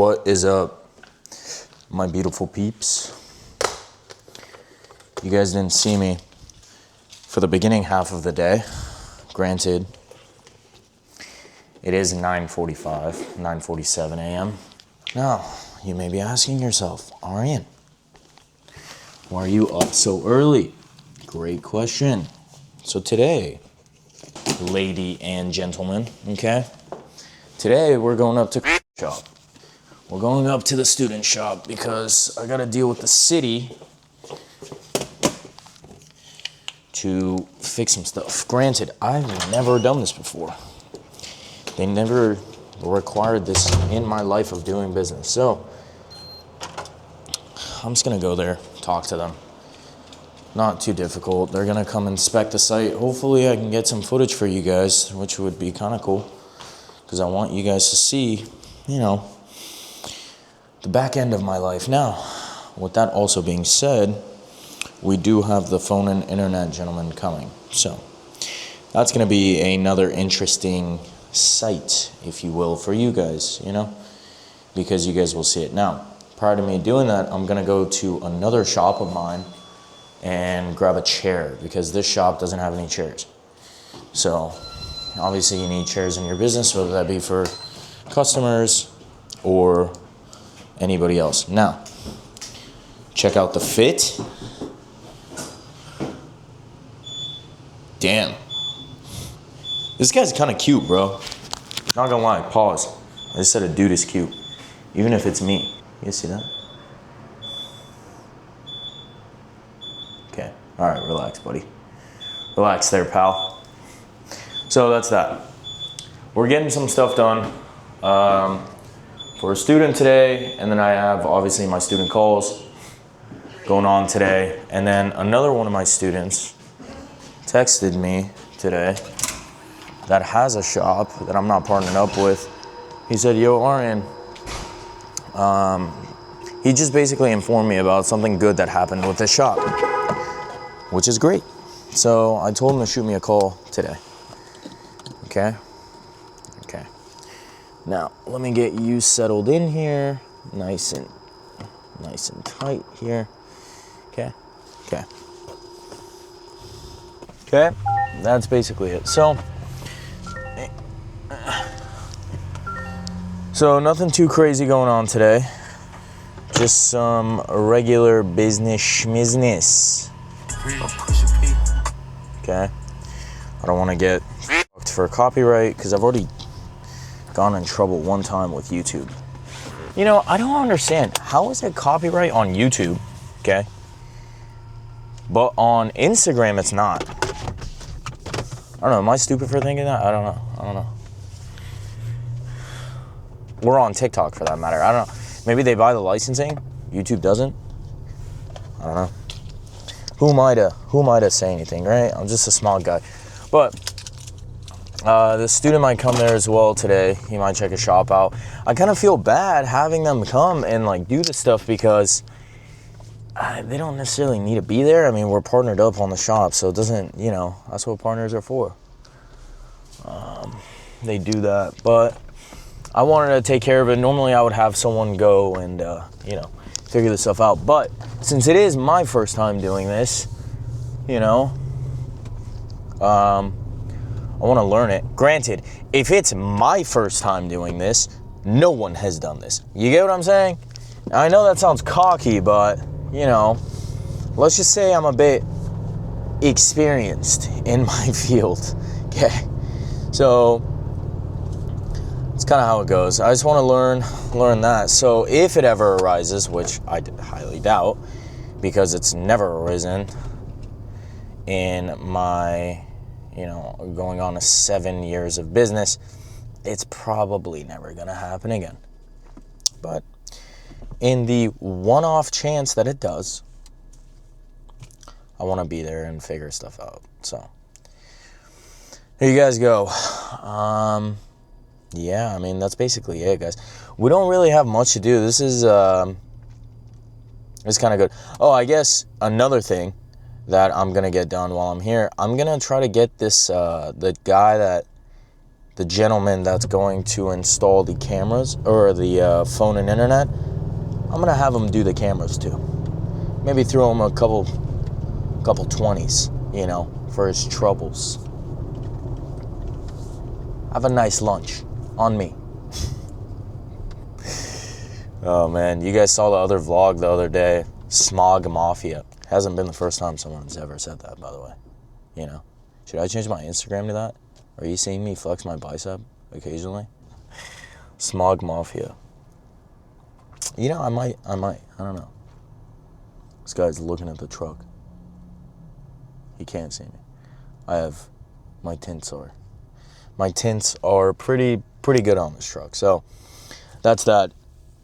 What is up, my beautiful peeps? You guys didn't see me for the beginning half of the day. Granted, it is 9:47 a.m. Now, you may be asking yourself, Arian, why are you up so early? Great question. So today, lady and gentlemen, okay? Today, we're going up to shop. We're going up to the student shop because I gotta deal with the city to fix some stuff. Granted, I've never done this before. They never required this in my life of doing business. So, I'm just gonna go there, talk to them. Not too difficult. They're gonna come inspect the site. Hopefully I can get some footage for you guys, which would be kind of cool. Because I want you guys to see, the back end of my life. Now, with that also being said, we do have the phone and internet gentleman coming. So, that's going to be another interesting sight, if you will, for you guys, because you guys will see it. Now, prior to me doing that, I'm going to go to another shop of mine and grab a chair, because this shop doesn't have any chairs. So, obviously you need chairs in your business, whether that be for customers or anybody else. Now, check out the fit. Damn. This guy's kind of cute, bro. Not gonna lie, pause. I just said a dude is cute. Even if it's me. You see that? Okay. Alright, relax, buddy. Relax there, pal. So that's that. We're getting some stuff done for a student today, and then I have obviously my student calls going on today, and then another one of my students texted me today that has a shop that I'm not partnering up with. He said, yo, Arian, he just basically informed me about something good that happened with the shop, which is great. So I told him to shoot me a call today. Okay. Now, let me get you settled in here, nice and tight here. Okay. That's basically it. So nothing too crazy going on today. Just some regular business schmizness. Okay. I don't want to get fucked for copyright because I've already gone in trouble one time with YouTube. I don't understand. How is it copyright on YouTube, okay? But on Instagram, it's not. I don't know. Am I stupid for thinking that? I don't know. We're on TikTok for that matter. I don't know. Maybe they buy the licensing. YouTube doesn't. I don't know. Who am I to say anything, right? I'm just a small guy. But the student might come there as well today. He might check a shop out. I kind of feel bad having them come and do this stuff because they don't necessarily need to be there. I mean, we're partnered up on the shop, so it doesn't, that's what partners are for. They do that, but I wanted to take care of it. Normally I would have someone go and, figure this stuff out. But since it is my first time doing this, I want to learn it. Granted, if it's my first time doing this, no one has done this. You get what I'm saying? I know that sounds cocky, but, let's just say I'm a bit experienced in my field. Okay. So, it's kind of how it goes. I just want to learn that. So, if it ever arises, which I highly doubt, because it's never arisen in my going on 7 years of business, it's probably never going to happen again. But in the one-off chance that it does, I want to be there and figure stuff out. So, here you guys go. Yeah, that's basically it, guys. We don't really have much to do. This is kind of good. Oh, I guess another thing that I'm going to get done while I'm here, I'm going to try to get this, the guy that the gentleman that's going to install the cameras or the phone and internet, I'm gonna have him do the cameras too. Maybe throw him a couple 20s, you know, for his troubles. Have a nice lunch on me. Oh man, you guys saw the other vlog the other day, Smog Mafia. Hasn't been the first time someone's ever said that, by the way. You know, should I change my Instagram to that? Are you seeing me flex my bicep occasionally? Smog Mafia. You know, I might, I don't know. This guy's looking at the truck. He can't see me. My tints are pretty good on this truck. So that's that.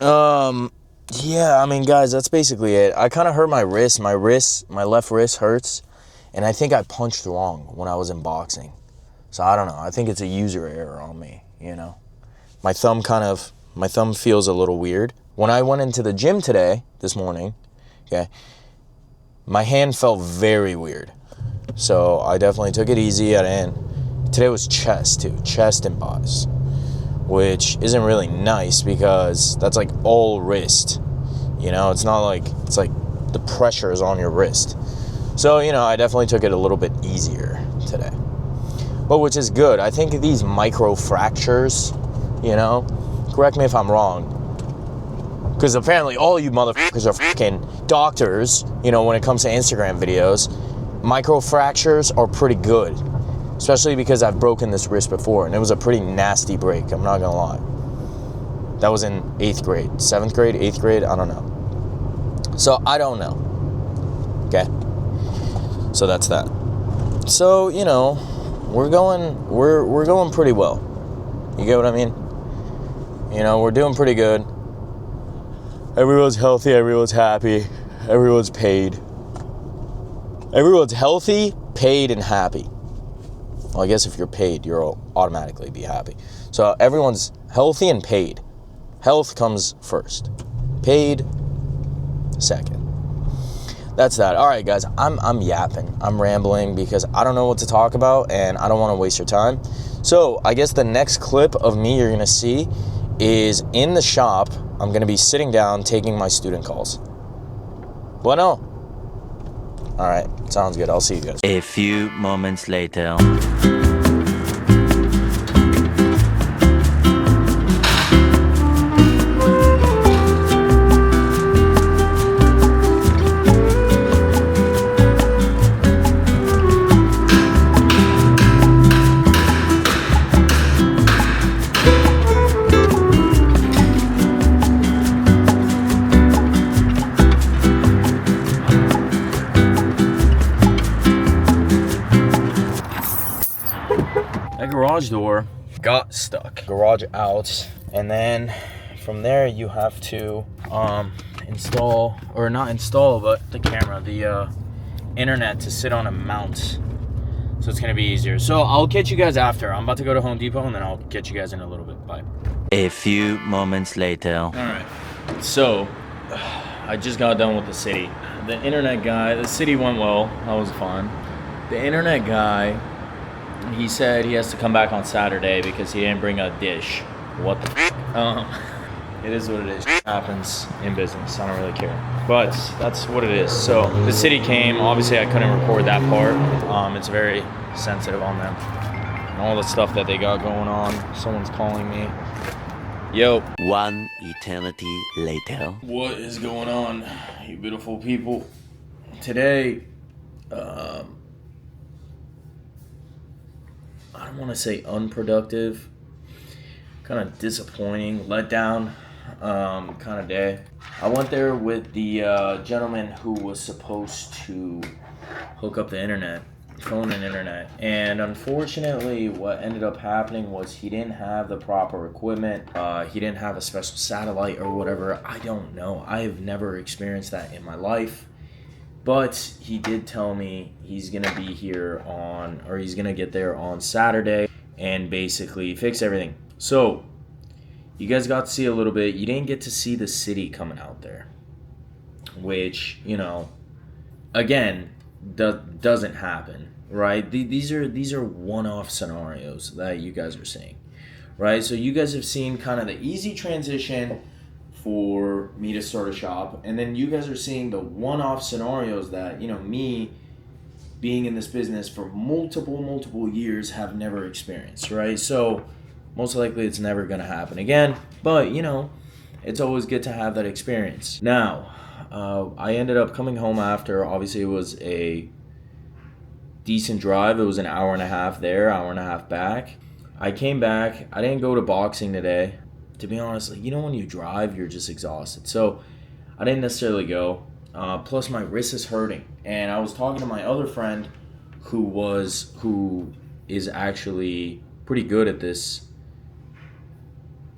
Yeah, I mean, guys, that's basically it. I kind of hurt my wrist. My left wrist hurts. And I think I punched wrong when I was in boxing. So I don't know. I think it's a user error on me, you know. My thumb feels a little weird. When I went into the gym this morning, okay, my hand felt very weird. So I definitely took it easy at end. Today was chest too, chest and buys, which isn't really nice because that's like all wrist. You know, it's not like, it's like the pressure is on your wrist. So, you know, I definitely took it a little bit easier today. But which is good. I think these micro fractures, you know, correct me if I'm wrong, because apparently all you motherfuckers are fucking doctors, you know, when it comes to Instagram videos. Micro fractures are pretty good, especially because I've broken this wrist before, and it was a pretty nasty break, I'm not gonna lie. That was in 8th grade, 7th grade, 8th grade, I don't know. So I don't know, okay? So that's that. So, you know, we're going pretty well. You get what I mean? You know, we're doing pretty good. Everyone's healthy, everyone's happy, everyone's paid. Everyone's healthy, paid, and happy. Well, I guess if you're paid, you'll automatically be happy. So everyone's healthy and paid. Health comes first. Paid second. That's that. All right, guys, I'm yapping. I'm rambling because I don't know what to talk about and I don't want to waste your time. So I guess the next clip of me you're going to see is in the shop. I'm going to be sitting down taking my student calls. Bueno. All right, sounds good. I'll see you guys. A few moments later. That garage door got stuck. Garage out, and then from there you have to install, or not install, but the camera, the internet to sit on a mount. So it's gonna be easier. So I'll catch you guys after. I'm about to go to Home Depot, and then I'll catch you guys in a little bit. Bye. A few moments later. All right. So I just got done with the city. The internet guy, the city went well. That was fun. The internet guy, he said he has to come back on Saturday because he didn't bring a dish. What the it is what it is. It happens in business. I don't really care. But that's what it is. So the city came. Obviously, I couldn't record that part. It's very sensitive on them. And all the stuff that they got going on. Someone's calling me. Yo. One eternity later. What is going on, you beautiful people? Today, I don't want to say unproductive, kind of disappointing, letdown kind of day. I went there with the gentleman who was supposed to hook up the internet, phone and internet, and unfortunately what ended up happening was he didn't have the proper equipment. He didn't have a special satellite or whatever. I don't know. I have never experienced that in my life. But he did tell me he's going to be here he's going to get there on Saturday and basically fix everything. So, you guys got to see a little bit. You didn't get to see the city coming out there, which, you know, again, doesn't happen. right? These are one-off scenarios that you guys are seeing, right? So you guys have seen kind of the easy transition for me to start a shop, and then you guys are seeing the one-off scenarios that, you know, me being in this business for multiple years have never experienced, right? So most likely it's never going to happen again, but you know, it's always good to have that experience. Now, I ended up coming home after, obviously it was a decent drive. It was an hour and a half there, hour and a half back. I came back. I didn't go to boxing today. To be honest, like, you know, when you drive, you're just exhausted. So I didn't necessarily go. Plus, my wrist is hurting, and I was talking to my other friend, who is actually pretty good at this,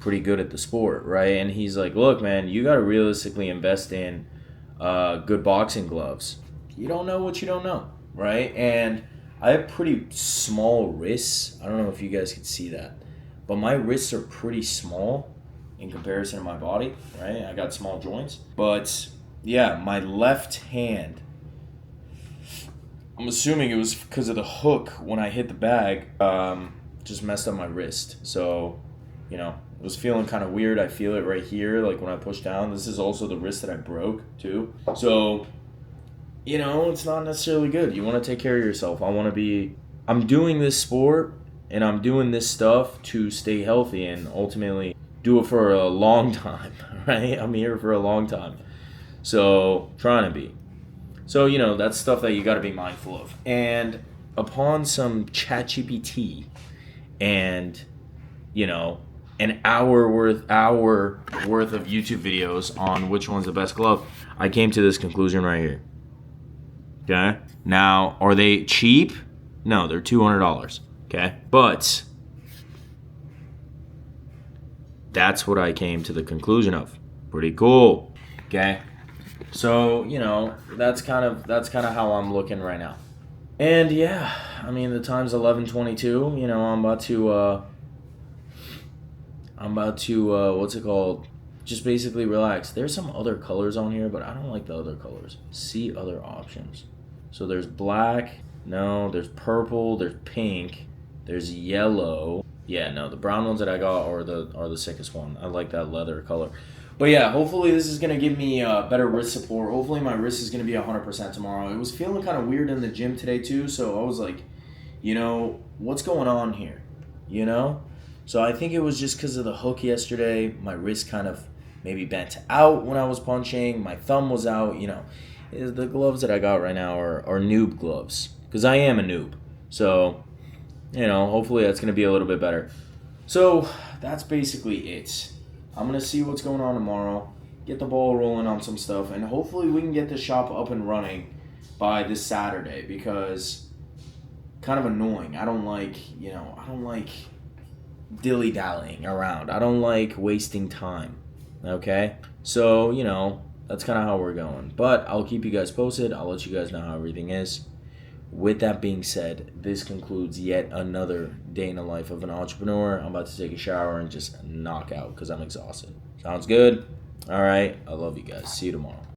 pretty good at the sport, right? And he's like, "Look, man, you got to realistically invest in good boxing gloves. You don't know what you don't know, right?" And I have pretty small wrists. I don't know if you guys can see that, but my wrists are pretty small in comparison to my body, right? I got small joints, but yeah, my left hand, I'm assuming it was because of the hook when I hit the bag, just messed up my wrist. So, you know, it was feeling kind of weird. I feel it right here, like when I push down. This is also the wrist that I broke too. So, you know, it's not necessarily good. You want to take care of yourself. I'm doing this sport and I'm doing this stuff to stay healthy and ultimately do it for a long time, right? I'm here for a long time. So, trying to be. So, you know, that's stuff that you got to be mindful of. And upon some ChatGPT and, you know, an hour worth of YouTube videos on which one's the best glove, I came to this conclusion right here. Okay? Now, are they cheap? No, they're $200. Okay? But that's what I came to the conclusion of. Pretty cool. Okay? So, you know, that's kind of how I'm looking right now. And yeah, I mean, the time's 11:22. You know, I'm about to what's it called? Just basically relax. There's some other colors on here, but I don't like the other colors. See other options. So there's black. No, there's purple. There's pink. There's yellow. Yeah, no, the brown ones that I got are the sickest one. I like that leather color. But yeah, hopefully this is going to give me better wrist support. Hopefully my wrist is going to be 100% tomorrow. It was feeling kind of weird in the gym today too, so I was like, you know, what's going on here? You know? So I think it was just because of the hook yesterday. My wrist kind of maybe bent out when I was punching. My thumb was out, you know. The gloves that I got right now are noob gloves because I am a noob. So, you know, hopefully that's going to be a little bit better. So that's basically it. I'm going to see what's going on tomorrow, get the ball rolling on some stuff, and hopefully we can get the shop up and running by this Saturday because kind of annoying. I don't like dilly-dallying around. I don't like wasting time, okay? So, you know, that's kind of how we're going. But I'll keep you guys posted. I'll let you guys know how everything is. With that being said, this concludes yet another day in the life of an entrepreneur. I'm about to take a shower and just knock out because I'm exhausted. Sounds good? All right. I love you guys. See you tomorrow.